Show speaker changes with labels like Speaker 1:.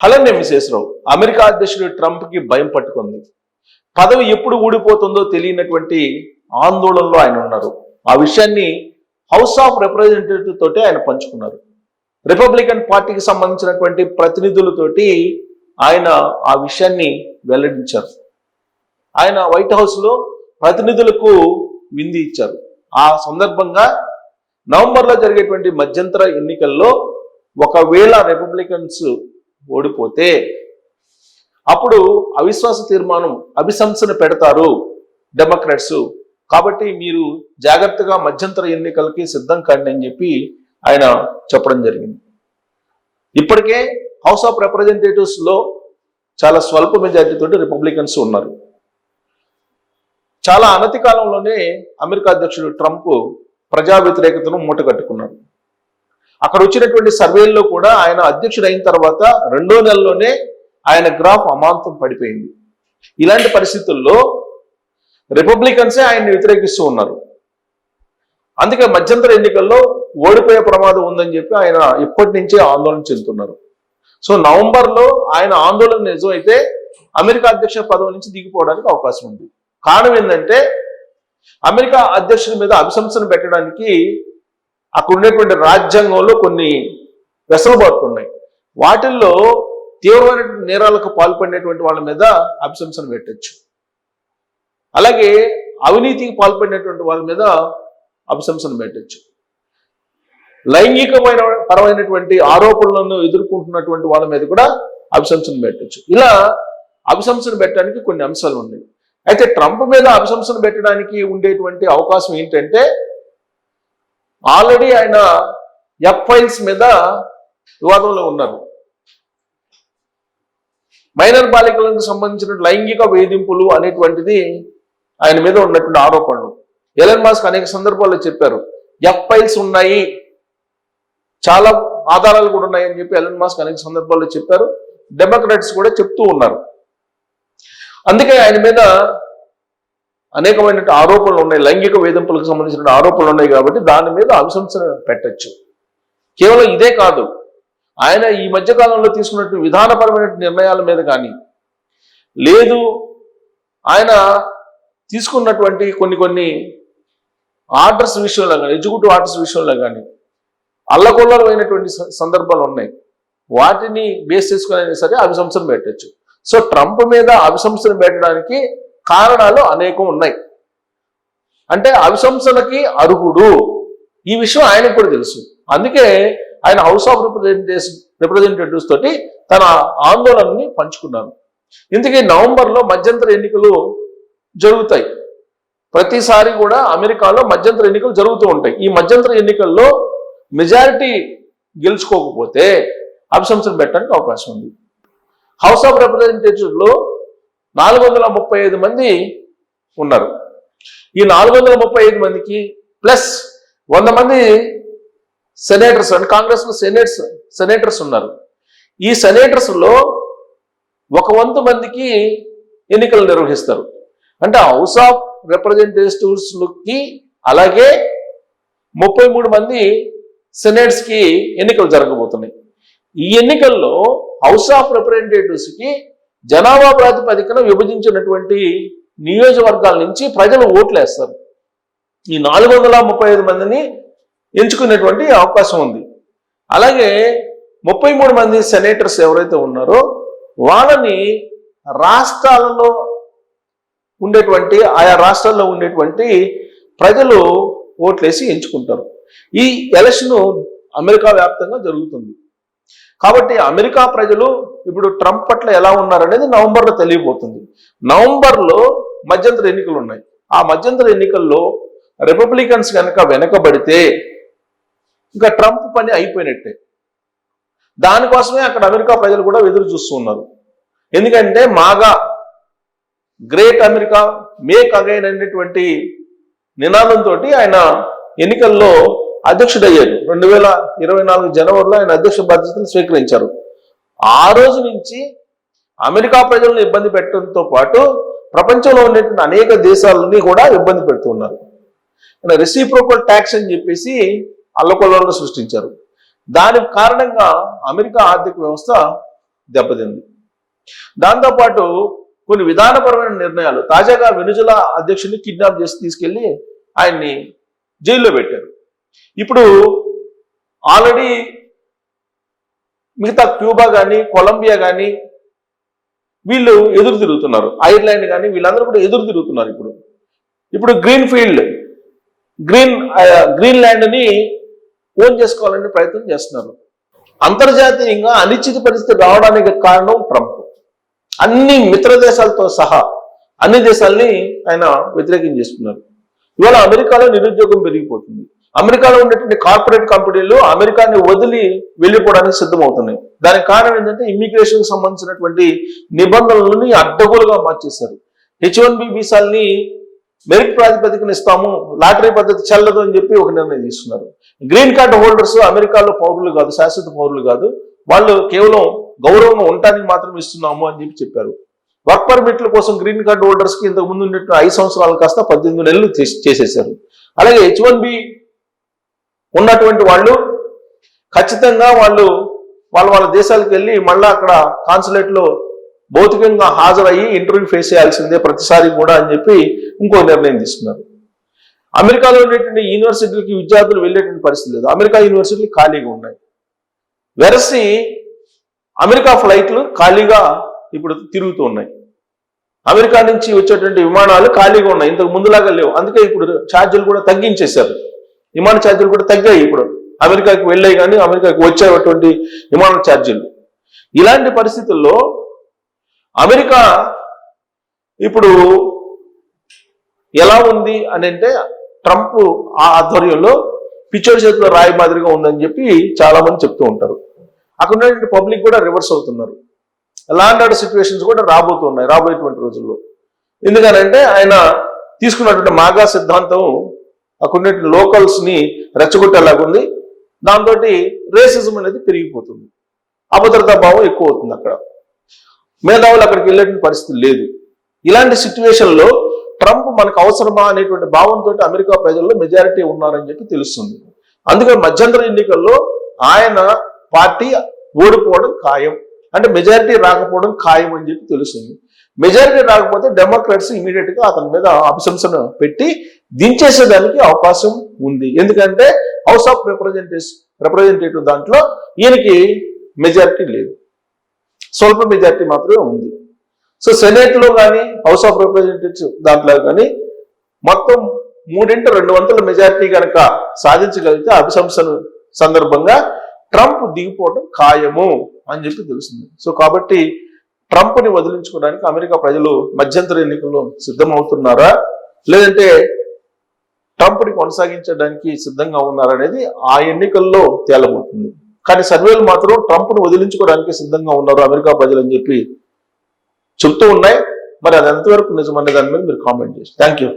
Speaker 1: అలానే మిసేశ్వరరావు అమెరికా అధ్యక్షుడు ట్రంప్కి భయం పట్టుకుంది. పదవి ఎప్పుడు ఊడిపోతుందో తెలియనటువంటి ఆందోళనలో ఆయన ఉన్నారు. ఆ విషయాన్ని హౌస్ ఆఫ్ రిప్రజెంటేటివ్ తోటి ఆయన పంచుకున్నారు. రిపబ్లికన్ పార్టీకి సంబంధించినటువంటి ప్రతినిధులతోటి ఆయన ఆ విషయాన్ని వెల్లడించారు. ఆయన వైట్ హౌస్లో ప్రతినిధులకు విందు ఇచ్చారు. ఆ సందర్భంగా నవంబర్లో జరిగేటువంటి మధ్యంతర ఎన్నికల్లో ఒకవేళ రిపబ్లికన్స్ ఓడిపోతే అప్పుడు అవిశ్వాస తీర్మానం అభిశంసన పెడతారు డెమోక్రాట్స్, కాబట్టి మీరు జాగ్రత్తగా మధ్యంతర ఎన్నికలకి సిద్ధం కండి అని చెప్పి ఆయన చెప్పడం జరిగింది. ఇప్పటికే హౌస్ ఆఫ్ రిప్రజెంటేటివ్స్ లో చాలా స్వల్ప మెజారిటీతో రిపబ్లికన్స్ ఉన్నారు. చాలా అనతి కాలంలోనే అమెరికా అధ్యక్షుడు ట్రంప్ ప్రజా వ్యతిరేకతను మూటగట్టుకున్నాడు. అక్కడ వచ్చినటువంటి సర్వేల్లో కూడా ఆయన అధ్యక్షుడు అయిన తర్వాత 2వ నెలలోనే ఆయన గ్రాఫ్ అమాంతం పడిపోయింది. ఇలాంటి పరిస్థితుల్లో రిపబ్లికన్సే ఆయన్ని వ్యతిరేకిస్తూ ఉన్నారు. అందుకే మధ్యంతర ఎన్నికల్లో ఓడిపోయే ప్రమాదం ఉందని చెప్పి ఆయన ఇప్పటి నుంచే ఆందోళన చెందుతున్నారు. సో నవంబర్లో ఆయన ఆందోళన నిజమైతే అమెరికా అధ్యక్ష పదవి నుంచి దిగిపోవడానికి అవకాశం ఉంది. కారణం ఏంటంటే అమెరికా అధ్యక్షుడి మీద అభిశంసన పెట్టడానికి అక్కడ ఉండేటువంటి రాజ్యాంగంలో కొన్ని వెసులుబాట్లు ఉన్నాయి. వాటిల్లో తీవ్రమైన నేరాలకు పాల్పడినటువంటి వాళ్ళ మీద అభిశంసన పెట్టచ్చు. అలాగే అవినీతికి పాల్పడినటువంటి వాళ్ళ మీద అభిశంసన పెట్టచ్చు. లైంగికమైన పరమైనటువంటి ఆరోపణలను ఎదుర్కొంటున్నటువంటి వాళ్ళ మీద కూడా అభిశంసన పెట్టచ్చు. ఇలా అభిశంసన పెట్టడానికి కొన్ని అంశాలు ఉన్నాయి. అయితే ట్రంప్ మీద అభిశంసన పెట్టడానికి ఉండేటువంటి అవకాశం ఏంటంటే ఆల్రెడీ ఆయన ఫైల్స్ మీద వివాదంలో ఉన్నారు. మైనర్ బాలికలకు సంబంధించిన లైంగిక వేధింపులు అనేటువంటిది ఆయన మీద ఉన్నటువంటి ఆరోపణలు. ఎలన్ మస్క్ అనేక సందర్భాల్లో చెప్పారు ఫైల్స్ ఉన్నాయి, చాలా ఆధారాలు కూడా ఉన్నాయని చెప్పి ఎలన్ మస్క్ అనేక సందర్భాల్లో చెప్పారు. డెమోక్రాట్స్ కూడా చెప్తూ ఉన్నారు. అందుకే ఆయన మీద అనేకమైన ఆరోపణలు ఉన్నాయి, లైంగిక వేధింపులకు సంబంధించిన ఆరోపణలు ఉన్నాయి. కాబట్టి దాని మీద అభిశంసన పెట్టచ్చు. కేవలం ఇదే కాదు, ఆయన ఈ మధ్య కాలంలో తీసుకున్నటువంటి విధానపరమైన నిర్ణయాల మీద కానీ, లేదు ఆయన తీసుకున్నటువంటి కొన్ని ఆర్డర్స్ విషయంలో కానీ, ఎగ్జిక్యూటివ్ ఆర్డర్స్ విషయంలో కానీ అల్లకొల్లమైనటువంటి సందర్భాలు ఉన్నాయి. వాటిని బేస్ చేసుకుని అయినా సరే అభిశంసన పెట్టచ్చు. సో ట్రంప్ మీద అభిశంసన పెట్టడానికి కారణాలు అనేకం ఉన్నాయి. అంటే అభిశంసనకి అర్హుడు, ఈ విషయం ఆయనకు కూడా తెలుసు. అందుకే ఆయన హౌస్ ఆఫ్ రిప్రజెంటేటివ్స్ తోటి తన ఆందోళనని పంచుకున్నారు. ఇందుకే నవంబర్లో మధ్యంతర ఎన్నికలు జరుగుతాయి. ప్రతిసారి కూడా అమెరికాలో మధ్యంతర ఎన్నికలు జరుగుతూ ఉంటాయి. ఈ మధ్యంతర ఎన్నికల్లో మెజారిటీ గెలుచుకోకపోతే అభిశంసన పెట్టడానికి అవకాశం ఉంది. హౌస్ ఆఫ్ రిప్రజెంటేటివ్స్ లో 435 మంది ఉన్నారు. ఈ 435 మందికి ప్లస్ 100 మంది సెనేటర్స్ అంటే కాంగ్రెస్ లో సెనేటర్స్ ఉన్నారు. ఈ సెనేటర్స్ లో 1/1 మందికి ఎన్నికలు నిర్వహిస్తారు. అంటే హౌస్ ఆఫ్ రిప్రజెంటేటివ్స్ కి అలాగే 33 మంది సెనేట్స్ కి ఎన్నికలు జరగబోతున్నాయి. ఈ ఎన్నికల్లో హౌస్ ఆఫ్ రిప్రజెంటేటివ్స్ కి జనాభా ప్రాతిపదికన విభజించినటువంటి నియోజకవర్గాల నుంచి ప్రజలు ఓట్లు వేస్తారు. ఈ 435 మందిని ఎంచుకునేటువంటి అవకాశం ఉంది. అలాగే 33 మంది సెనేటర్స్ ఎవరైతే ఉన్నారో వాళ్ళని రాష్ట్రాలలో ఉండేటువంటి ఆయా రాష్ట్రాల్లో ఉండేటువంటి ప్రజలు ఓట్లేసి ఎంచుకుంటారు. ఈ ఎలక్షన్ అమెరికా వ్యాప్తంగా జరుగుతుంది. కాబట్టి అమెరికా ప్రజలు ఇప్పుడు ట్రంప్ పట్ల ఎలా ఉన్నారనేది నవంబర్లో తెలియబోతుంది. నవంబర్లో మధ్యంతర ఎన్నికలు ఉన్నాయి. ఆ మధ్యంతర ఎన్నికల్లో రిపబ్లికన్స్ కనుక వెనకబడితే ఇంకా ట్రంప్ పని అయిపోయినట్టే. దానికోసమే అక్కడ అమెరికా ప్రజలు కూడా ఎదురు చూస్తూ ఉన్నారు. ఎందుకంటే మాగా గ్రేట్ అమెరికా మేక్ అగైన్ అనేటువంటి నినాదంతో ఆయన ఎన్నికల్లో అధ్యక్షుడయ్యారు. 2024 జనవరిలో ఆయన అధ్యక్ష బాధ్యతలు స్వీకరించారు. ఆ రోజు నుంచి అమెరికా ప్రజలను ఇబ్బంది పెట్టడంతో పాటు ప్రపంచంలో ఉన్నటువంటి అనేక దేశాలని కూడా ఇబ్బంది పెడుతున్నారు. రెసిప్రోకల్ ట్యాక్స్ అని చెప్పేసి అల్లకొల్లను సృష్టించారు. దాని కారణంగా అమెరికా ఆర్థిక వ్యవస్థ దెబ్బతింది. దాంతోపాటు కొన్ని విధానపరమైన నిర్ణయాలు, తాజాగా వెనుజులా అధ్యక్షుడిని కిడ్నాప్ చేసి తీసుకెళ్లి ఆయన్ని జైల్లో పెట్టారు. ఇప్పుడు ఆల్రెడీ మిగతా క్యూబా కానీ, కొలంబియా కానీ వీళ్ళు ఎదురు తిరుగుతున్నారు. ఐర్లాండ్ కానీ వీళ్ళందరూ కూడా ఎదురు తిరుగుతున్నారు. ఇప్పుడు గ్రీన్లాండ్ని ఓన్ చేసుకోవాలని ప్రయత్నం చేస్తున్నారు. అంతర్జాతీయంగా అనిశ్చిత పరిస్థితి రావడానికి కారణం ట్రంప్. అన్ని మిత్ర దేశాలతో సహా అన్ని దేశాలని ఆయన వ్యతిరేకం చేస్తున్నారు. ఇవాళ అమెరికాలో నిరుద్యోగం పెరిగిపోతుంది. అమెరికాలో ఉన్నటువంటి కార్పొరేట్ కంపెనీలు అమెరికాని వదిలి వెళ్ళిపోవడానికి సిద్ధమవుతున్నాయి. దానికి కారణం ఏంటంటే ఇమ్మిగ్రేషన్ సంబంధించినటువంటి నిబంధనలని అడ్డగోలుగా మార్చేశారు. H1B వీసాల్ని మెరిట్ ప్రాతిపదికన ఇస్తాము, లాటరీ పద్ధతి చెల్లదు అని చెప్పి ఒక నిర్ణయం తీసుకున్నారు. గ్రీన్ కార్డ్ హోల్డర్స్ అమెరికాలో పౌరులు కాదు, శాశ్వత పౌరులు కాదు, వాళ్ళు కేవలం గౌరవంగా ఉండటానికి మాత్రం ఇస్తున్నాము అని చెప్పారు. వర్క్ పర్మిట్ల కోసం గ్రీన్ కార్డ్ హోల్డర్స్ కి ఇంతకు ముందు ఉన్నట్టు 5 సంవత్సరాలు కాస్త 18 నెలలు చేసేశారు. అలాగే H1B ఉన్నటువంటి వాళ్ళు ఖచ్చితంగా వాళ్ళ దేశాలకు వెళ్ళి మళ్ళీ అక్కడ కాన్సులేట్ లో భౌతికంగా హాజరయ్యి ఇంటర్వ్యూ ఫేస్ చేయాల్సిందే ప్రతిసారి కూడా అని చెప్పి ఇంకో నిర్ణయం తీసుకున్నారు. అమెరికాలో ఉండేటువంటి యూనివర్సిటీలకి విద్యార్థులు వెళ్ళేటువంటి పరిస్థితి లేదు. అమెరికా యూనివర్సిటీలు ఖాళీగా ఉన్నాయి. వెరసి అమెరికా ఫ్లైట్లు ఖాళీగా ఇప్పుడు తిరుగుతూ ఉన్నాయి. అమెరికా నుంచి వచ్చేటువంటి విమానాలు ఖాళీగా ఉన్నాయి, ఇంతకు ముందులాగా లేవు. అందుకే ఇప్పుడు ఛార్జీలు కూడా తగ్గించేశారు. విమాన ఛార్జీలు కూడా తగ్గాయి. ఇప్పుడు అమెరికాకి వెళ్ళాయి కానీ అమెరికాకి వచ్చేటువంటి విమాన ఛార్జీలు. ఇలాంటి పరిస్థితుల్లో అమెరికా ఇప్పుడు ఎలా ఉంది అని అంటే ట్రంప్ ఆ ఆధ్వర్యంలో పిచ్చోడి చేతిలో రాయి మాదిరిగా ఉందని చెప్పి చాలా మంది చెప్తూ ఉంటారు. అక్కడ ఉన్నటువంటి పబ్లిక్ కూడా రివర్స్ అవుతున్నారు. లాండ్ ఆర్డర్ సిచ్యువేషన్స్ కూడా రాబోయేటువంటి రోజుల్లో. ఎందుకనంటే ఆయన తీసుకున్నటువంటి మాగా సిద్ధాంతం అక్కడ లోకల్స్ ని రెచ్చగొట్టేలాగుంది. దాంతో రేసిజం అనేది పెరిగిపోతుంది, అభద్రతా భావం ఎక్కువ అవుతుంది. అక్కడ మేధావులు అక్కడికి వెళ్ళేటువంటి పరిస్థితి లేదు. ఇలాంటి సిచ్యువేషన్లో ట్రంప్ మనకు అవసరమా అనేటువంటి భావంతో అమెరికా ప్రజల్లో మెజారిటీ ఉన్నారని చెప్పి తెలుస్తుంది. అందుకని మధ్యంతర ఎన్నికల్లో ఆయన పార్టీ ఓడిపోవడం ఖాయం, అంటే మెజారిటీ రాకపోవడం ఖాయం అని చెప్పి తెలుస్తుంది. మెజారిటీ రాకపోతే డెమోక్రాట్స్ ఇమీడియట్ గా అతని మీద అభిశంసన పెట్టి దించేసేదానికి అవకాశం ఉంది. ఎందుకంటే హౌస్ ఆఫ్ రిప్రజెంటేటివ్ దాంట్లో ఈయనకి మెజారిటీ లేదు, స్వల్ప మెజారిటీ మాత్రమే ఉంది. సో సెనేట్ లో కానీ హౌస్ ఆఫ్ రిప్రజెంటేటివ్స్ దాంట్లో కానీ మొత్తం 3/2 మెజారిటీ కనుక సాధించగలిగితే అభిశంసన సందర్భంగా ట్రంప్ దిగిపోవడం ఖాయము అని చెప్పి తెలుస్తుంది. సో కాబట్టి ట్రంప్ని వదిలించుకోవడానికి అమెరికా ప్రజలు మధ్యంతర ఎన్నికల్లో సిద్ధమవుతున్నారా, లేదంటే ట్రంప్ని కొనసాగించడానికి సిద్ధంగా ఉన్నారా అనేది ఆ ఎన్నికల్లో తేలబోతుంది. కానీ సర్వేలు మాత్రం ట్రంప్ను వదిలించుకోవడానికి సిద్ధంగా ఉన్నారు అమెరికా ప్రజలు అని చెప్పి చెప్తూ ఉన్నాయి. మరి అది ఎంతవరకు నిజమనే దాని మీద మీరు కామెంట్ చేసి. Thank you.